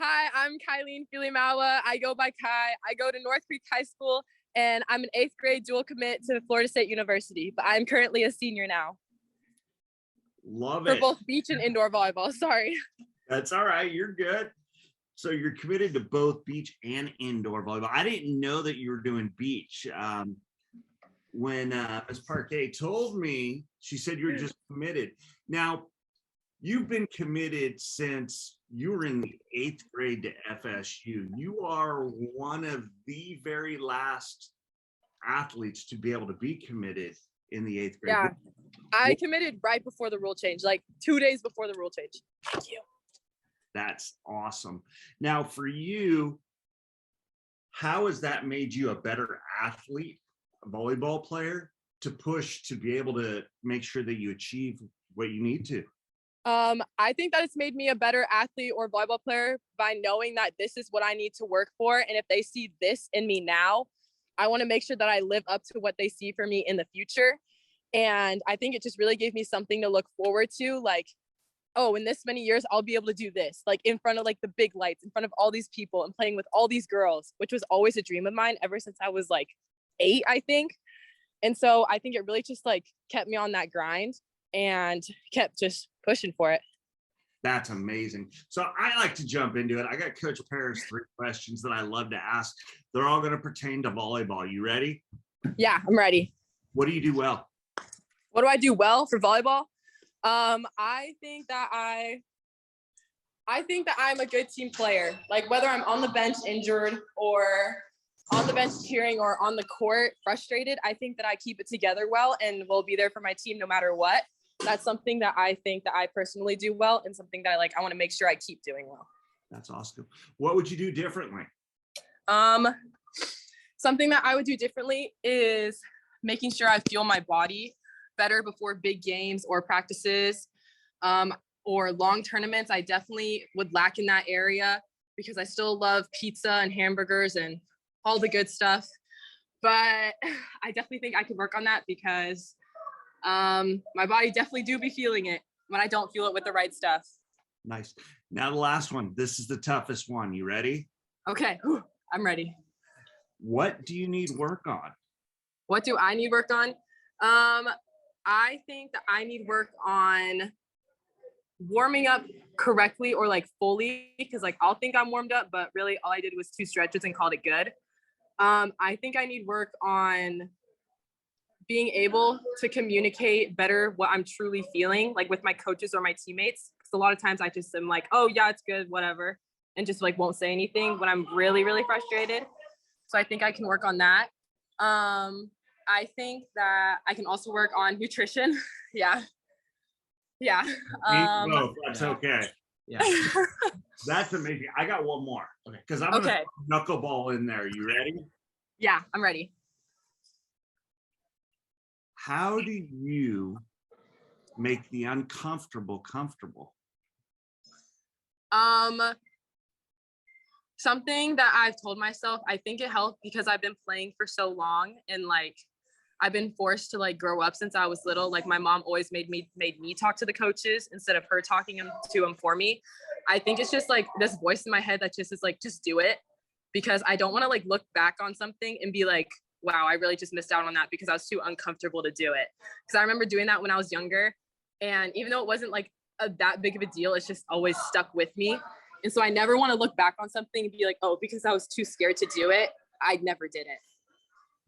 Hi, I'm Kyleene Filimaua. I go by Kai. I go to North Creek High School, and I'm an 8th grade dual commit to Florida State University, but I'm currently a senior now. Love For it. both beach and indoor volleyball, sorry. That's all right. You're good. So you're committed to both beach and indoor volleyball. I didn't know that you were doing beach. When Ms. Parquet told me, she said you were just committed. Now, you've been committed since you were in the 8th grade to FSU. You are one of the very last athletes to be able to be committed in the 8th grade. Yeah, I committed right before the rule change, like 2 days before the rule change. Thank you. That's awesome. Now, for you, how has that made you a better athlete, a volleyball player, to push to be able to make sure that you achieve what you need to? I think that it's made me a better athlete or volleyball player by knowing that this is what I need to work for. And if they see this in me now, I want to make sure that I live up to what they see for me in the future. And I think it just really gave me something to look forward to. Like, oh, in this many years, I'll be able to do this, like in front of like the big lights, in front of all these people and playing with all these girls, which was always a dream of mine ever since I was like 8, I think. And so I think it really just like kept me on that grind and kept just pushing for it. That's amazing. So I like to jump into it. I got Coach Paris 3 questions that I love to ask. They're all going to pertain to volleyball. You ready? Yeah, I'm ready. What do you do well? What do I do well for volleyball? I think that I'm a good team player. Like whether I'm on the bench injured or on the bench cheering or on the court frustrated, I think that I keep it together well and will be there for my team no matter what. That's something that I think that I personally do well and something that I want to make sure I keep doing well. That's awesome. What would you do differently? Something that I would do differently is making sure I feel my body better before big games or practices or long tournaments. I definitely would lack in that area because I still love pizza and hamburgers and all the good stuff. But I definitely think I could work on that because my body definitely do be feeling it when I don't feel it with the right stuff. Nice. Now the last one. This is the toughest one. You ready? Okay, I'm ready. What do you need work on? What do I need work on? I think that I need work on warming up correctly or like fully because like I'll think I'm warmed up, but really all I did was 2 stretches and called it good. I think I need work on being able to communicate better what I'm truly feeling, like with my coaches or my teammates. Because a lot of times I just am like, oh yeah, it's good, whatever, and just like won't say anything when I'm really, really frustrated. So I think I can work on that. I think that I can also work on nutrition. Yeah. No, that's okay. Yeah. That's amazing. I got one more. Okay. Because I'm gonna knuckleball in there. You ready? Yeah, I'm ready. How do you make the uncomfortable comfortable? Something that I've told myself, I think it helped because I've been playing for so long and like I've been forced to like grow up since I was little. Like my mom always made me talk to the coaches instead of her talking to them for me. I think it's just like this voice in my head that just is like, just do it, because I don't want to like look back on something and be like, wow, I really just missed out on that because I was too uncomfortable to do it. Because I remember doing that when I was younger. And even though it wasn't like that big of a deal, it's just always stuck with me. And so I never want to look back on something and be like, oh, because I was too scared to do it, I never did it.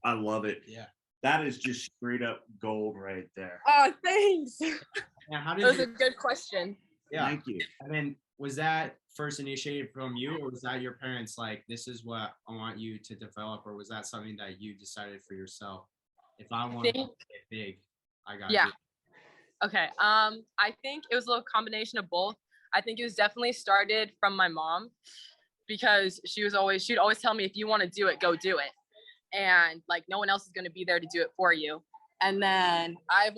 I love it. Yeah. That is just straight up gold right there. Oh, thanks. Yeah, how did that was a good question. Yeah. Thank you. I mean, was that first initiated from you, or was that your parents like, this is what I want you to develop, or was that something that you decided for yourself? If I want to get big, I got it. Okay. I think it was a little combination of both. I think it was definitely started from my mom because she'd always tell me, if you want to do it, go do it. And like, no one else is going to be there to do it for you. And then I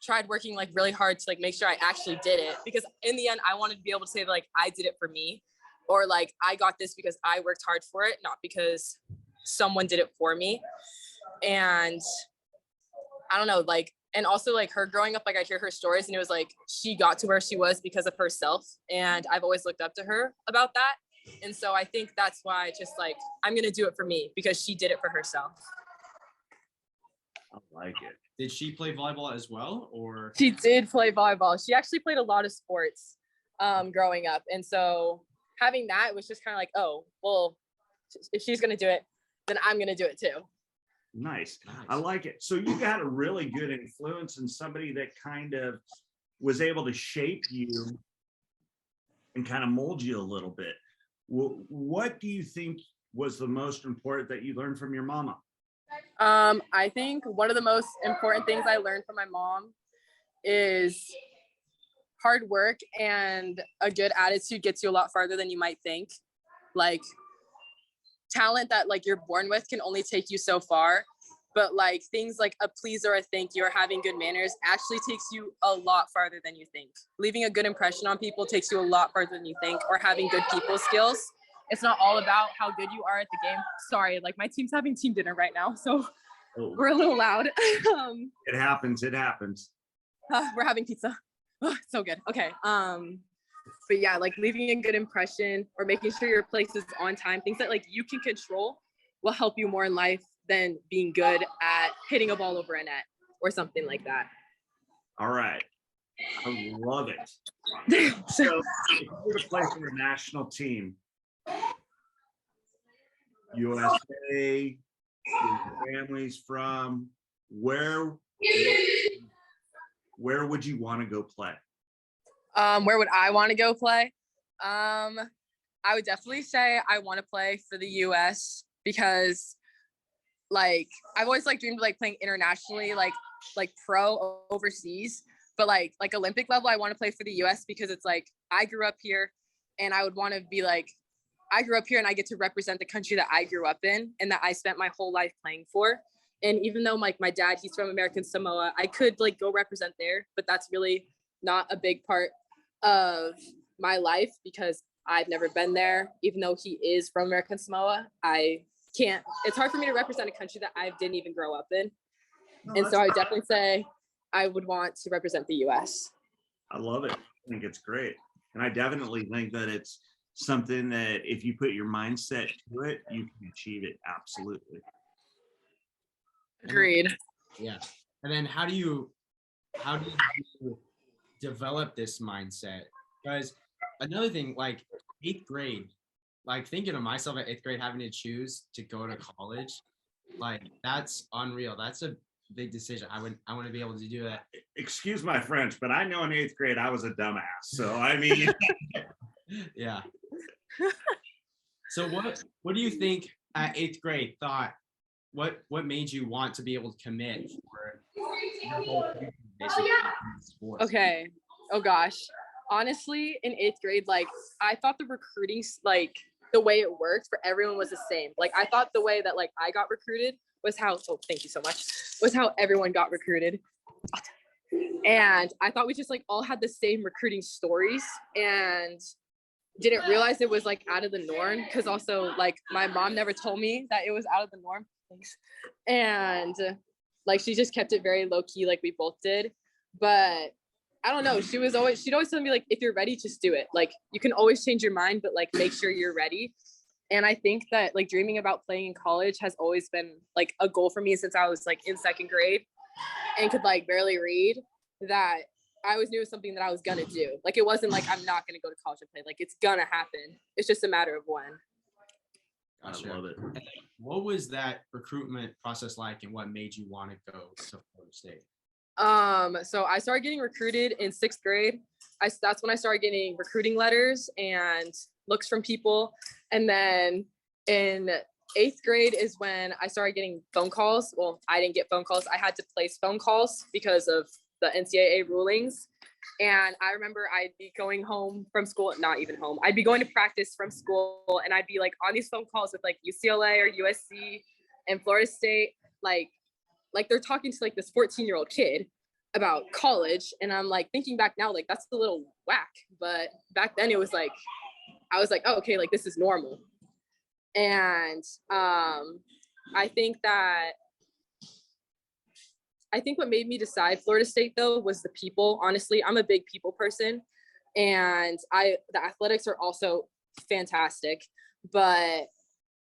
tried working like really hard to like make sure I actually did it, because in the end, I wanted to be able to say like, I did it for me, or like, I got this because I worked hard for it, not because someone did it for me. And I don't know, like And also like her growing up, like I hear her stories and it was like, she got to where she was because of herself. And I've always looked up to her about that. And so I think that's why just like, I'm going to do it for me because she did it for herself. I like it. Did she play volleyball as well, or? She did play volleyball. She actually played a lot of sports growing up. And so having that was just kind of like, oh, well, if she's going to do it, then I'm going to do it too. Nice. I like it. So you got a really good influence and somebody that kind of was able to shape you and kind of mold you a little bit. What do you think was the most important that you learned from your mama? I think one of the most important things I learned from my mom is hard work, and a good attitude gets you a lot farther than you might think. Like talent that like you're born with can only take you so far, but like things like a please or a thank you or having good manners actually takes you a lot farther than you think. Leaving a good impression on people takes you a lot farther than you think, or having good people skills. It's not all about how good you are at the game. Sorry, like my team's having team dinner right now, so we're a little loud. It happens. It happens. We're having pizza. Oh, so good. Okay. But yeah, like leaving a good impression or making sure your place is on time, things that like you can control will help you more in life than being good at hitting a ball over a net or something like that. All right. I love it. So if you were to play for a national team, USA, your family's from, where would you want to go play? Where would I want to go play? I would definitely say I want to play for the US because like I've always like dreamed of like playing internationally, like pro overseas, but like Olympic level, I want to play for the US because it's like I grew up here and I would want to be like, I grew up here and I get to represent the country that I grew up in and that I spent my whole life playing for. And even though like my dad, he's from American Samoa, I could like go represent there, but that's really not a big part of my life because I've never been there. Even though he is from American Samoa, I can't, it's hard for me to represent a country that I didn't even grow up in. And so I would definitely say I would want to represent the US. I love it. I think it's great. And I definitely think that it's something that if you put your mindset to it, you can achieve it. Absolutely. Agreed. Yeah. And then how do you develop this mindset? Because another thing, like 8th grade, like thinking of myself at 8th grade, having to choose to go to college, like that's unreal. That's a big decision. I want to be able to do that. Excuse my French, but I know in 8th grade I was a dumbass. So I mean, yeah. So what do you think at 8th grade thought? What made you want to be able to commit for your whole future, basically, in sports? Okay. Oh gosh. Honestly, in 8th grade, like I thought the recruiting, like the way it worked for everyone was the same. Like I thought the way that like I got recruited was how, oh, thank you so much, was how everyone got recruited. And I thought we just like all had the same recruiting stories and didn't realize it was like out of the norm. Cause also like my mom never told me that it was out of the norm. Thanks. And like, she just kept it very low key, like we both did. But I don't know. She'd always tell me like, if you're ready, just do it. Like you can always change your mind, but like make sure you're ready. And I think that like dreaming about playing in college has always been like a goal for me since I was like in 2nd grade and could like barely read, that I always knew it was something that I was gonna do. Like it wasn't like I'm not gonna go to college and play. Like it's gonna happen. It's just a matter of when. Gotcha. I love it. What was that recruitment process like, and what made you want to go to Florida State? So I started getting recruited in 6th grade. That's when I started getting recruiting letters and looks from people. And then in 8th grade is when I started getting phone calls. Well, I didn't get phone calls. I had to place phone calls because of the NCAA rulings. And I remember I'd be going home from school, not even home. I'd be going to practice from school and I'd be like on these phone calls with like UCLA or USC and Florida State. Like they're talking to like this 14-year-old kid about college. And I'm like thinking back now, like that's a little whack. But back then it was like, I was like, oh, okay, like this is normal. And I think that I think what made me decide Florida State though was the people. Honestly, I'm a big people person, and the athletics are also fantastic, but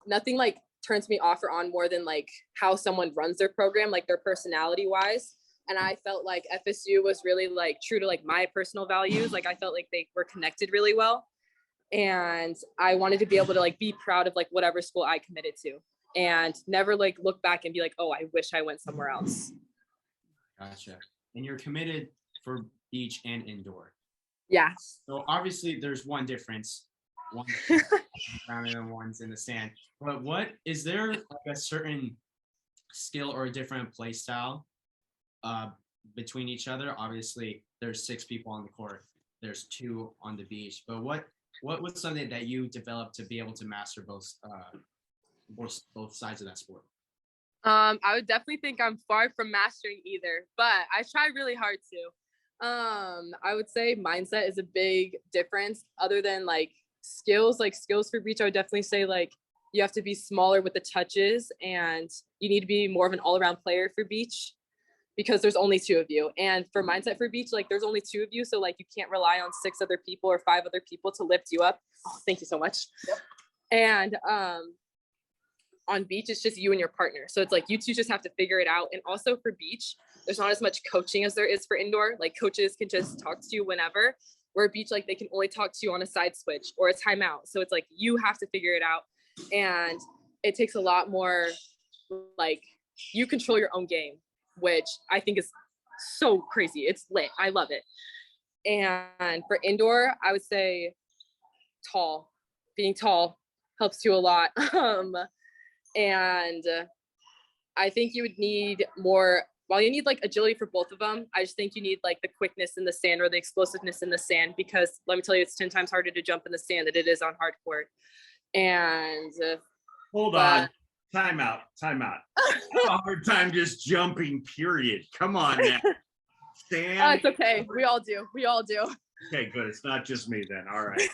nothing like turns me off or on more than like how someone runs their program, like their personality wise. And I felt like FSU was really like true to like my personal values. Like I felt like they were connected really well. And I wanted to be able to like be proud of like whatever school I committed to and never like look back and be like, oh, I wish I went somewhere else. Gotcha. And you're committed for beach and indoor. Yeah. So obviously there's one difference. One rather than one's in the sand. But what is there like a certain skill or a different play style between each other? Obviously, there's 6 people on the court. There's 2 on the beach. But what was something that you developed to be able to master both sides of that sport? I would definitely think I'm far from mastering either, but I try really hard to. I would say mindset is a big difference other than like skills for beach. I would definitely say like you have to be smaller with the touches and you need to be more of an all-around player for beach because there's only 2 of you. And for mindset for beach, like there's only 2 of you. So like you can't rely on 6 other people or 5 other people to lift you up. Oh, thank you so much. Yep. And on beach, it's just you and your partner. So it's like you two just have to figure it out. And also for beach, there's not as much coaching as there is for indoor. Like coaches can just talk to you whenever. Where beach, like they can only talk to you on a side switch or a timeout. So it's like you have to figure it out. And it takes a lot more, like you control your own game, which I think is so crazy. It's lit. I love it. And for indoor, I would say tall. Being tall helps you a lot. And I think you would need more, while you need like agility for both of them, I just think you need like the quickness in the sand or the explosiveness in the sand, because let me tell you, it's 10 times harder to jump in the sand than it is on hard court. And hold on, time out. I have a hard time just jumping, period. Come on now. Sand. It's okay. We all do. Okay, good. It's not just me then. All right.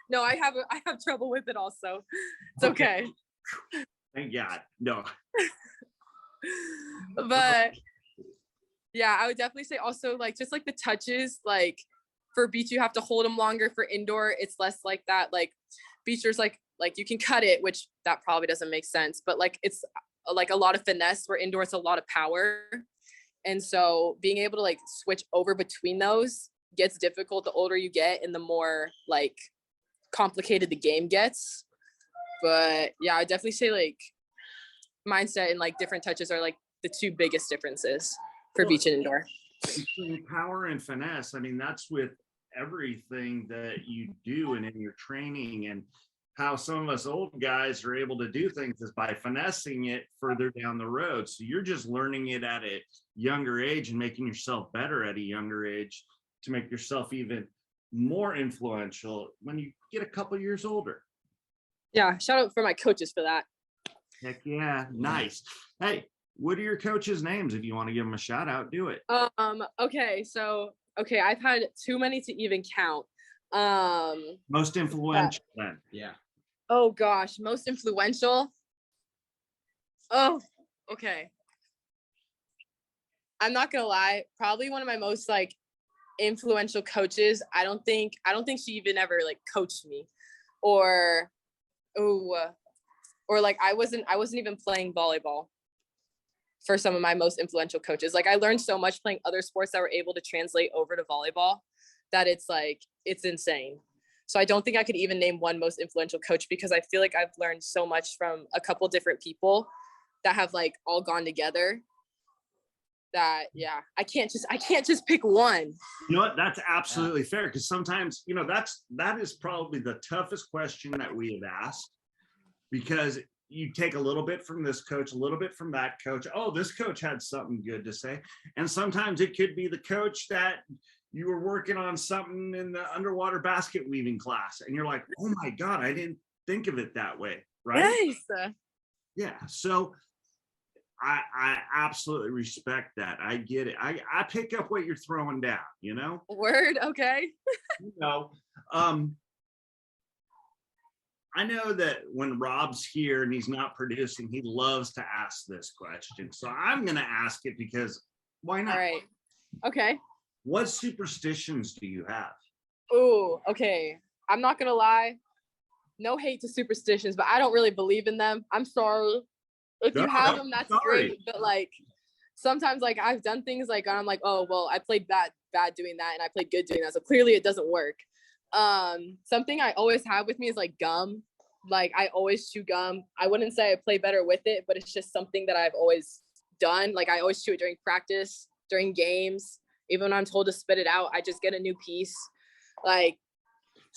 No, I have trouble with it also. It's okay. Thank God. No. But yeah, I would definitely say also like just like the touches, like for beach you have to hold them longer. For indoor it's less like that. Like beach there's like you can cut it, which that probably doesn't make sense, but like it's like a lot of finesse, where indoor it's a lot of power. And so being able to like switch over between those gets difficult the older you get and the more like complicated the game gets. But yeah, I definitely say like mindset and like different touches are like the 2 biggest differences for beach and indoor. Between power and finesse, I mean, that's with everything that you do and in your training, and how some of us old guys are able to do things is by finessing it further down the road. So you're just learning it at a younger age and making yourself better at a younger age to make yourself even more influential when you get a couple years older. Yeah, shout out for my coaches for that. Heck yeah, nice. Hey, what are your coaches' names? If you want to give them a shout out, do it. Okay, so I've had too many to even count. Most influential then. Yeah. Oh gosh, most influential. Oh, okay. I'm not gonna lie, probably one of my most like influential coaches. I don't think she even ever like coached me, or like I wasn't even playing volleyball for some of my most influential coaches. Like I learned so much playing other sports that were able to translate over to volleyball that it's insane. So I don't think I could even name one most influential coach, because I feel like I've learned so much from a couple different people that have like all gone together that, yeah, I can't just pick one. You know what? That's absolutely fair, because sometimes, that is probably the toughest question that we have asked, because you take a little bit from this coach, a little bit from that coach. Oh, this coach had something good to say. And sometimes it could be the coach that you were working on something in the underwater basket weaving class, and you're like, oh my God, I didn't think of it that way. Right? Yes. Yeah. So I absolutely respect that. I get it. I pick up what you're throwing down, Word. Okay. I know that when Rob's here and he's not producing, he loves to ask this question. So I'm going to ask it because why not? All right. Okay. What superstitions do you have? Oh, okay. I'm not gonna lie. No hate to superstitions, but I don't really believe in them. I'm sorry. If you have them, that's great. But like sometimes like I've done things like I'm like, oh well, I played bad doing that and I played good doing that. So clearly it doesn't work. Something I always have with me is like gum. Like I always chew gum. I wouldn't say I play better with it, but it's just something that I've always done. Like I always chew it during practice, during games. Even when I'm told to spit it out, I just get a new piece. Like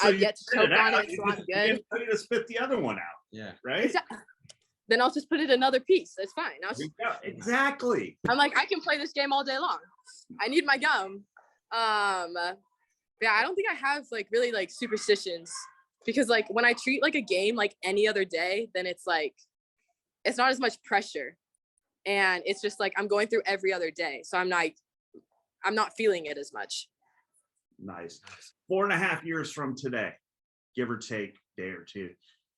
So I've yet to choke on it, so I'm good. You just spit the other one out. Yeah. Right? Then I'll just put it another piece. It's fine. Exactly. I'm like, I can play this game all day long. I need my gum. Yeah, I don't think I have like really like superstitions because like when I treat like a game like any other day, then it's like, it's not as much pressure. And it's just like, I'm going through every other day. So I'm not feeling it as much. Nice. 4.5 years from today, give or take a day or two.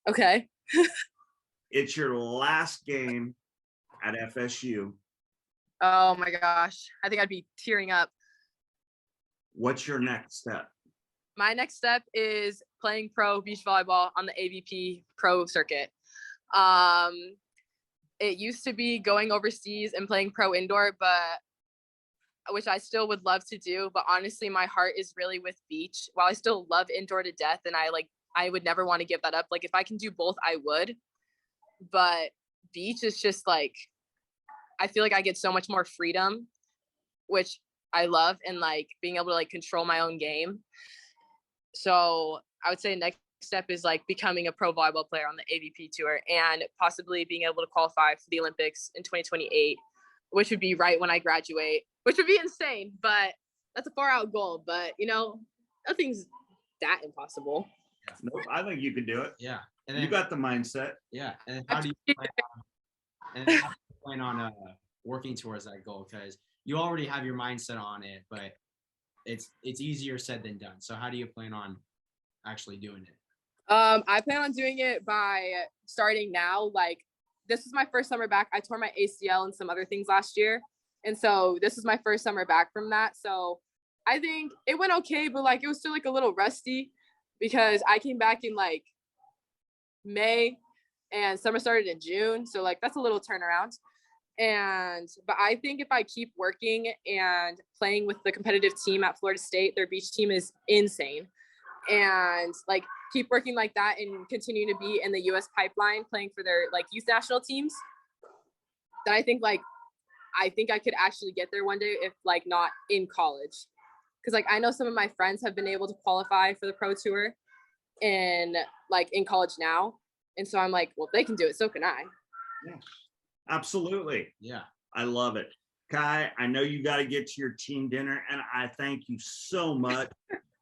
Okay. It's your last game at FSU. Oh my gosh. I think I'd be tearing up. What's your next step? My next step is playing pro beach volleyball on the AVP pro circuit. It used to be going overseas and playing pro indoor, but which I still would love to do. But honestly, my heart is really with beach. While I still love indoor to death, and I would never want to give that up. Like if I can do both, I would. But beach is just like, I feel like I get so much more freedom, which I love, and like being able to like control my own game. So I would say next step is like becoming a pro volleyball player on the AVP tour and possibly being able to qualify for the Olympics in 2028, which would be right when I graduate, which would be insane, but that's a far out goal. But you know, nothing's that impossible. Nope, I think you can do it. Yeah. And then, you got the mindset. Yeah. And how do you plan on working towards that goal? Because you already have your mindset on it, but it's easier said than done. So how do you plan on actually doing it? I plan on doing it by starting now. Like this is my first summer back. I tore my ACL and some other things last year. And so this is my first summer back from that. So I think it went okay, but like it was still like a little rusty because I came back in like May and summer started in June. So like that's a little turnaround. But I think if I keep working and playing with the competitive team at Florida State, their beach team is insane. And like keep working like that and continue to be in the US pipeline playing for their like youth national teams, that I think I could actually get there one day if like not in college. Cause like I know some of my friends have been able to qualify for the pro tour in college now. And so I'm like, well, if they can do it, so can I. Yeah, absolutely. Yeah. I love it. Kai, I know you got to get to your team dinner, and I thank you so much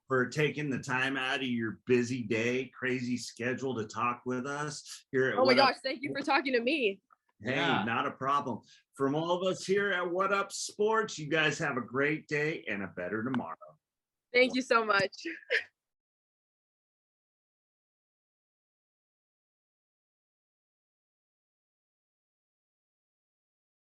for taking the time out of your busy day, crazy schedule to talk with us here at Oh my gosh, thank you for talking to me. Hey, Yeah. not a problem. From all of us here at What Up Sports, you guys have a great day and a better tomorrow. Thank you so much.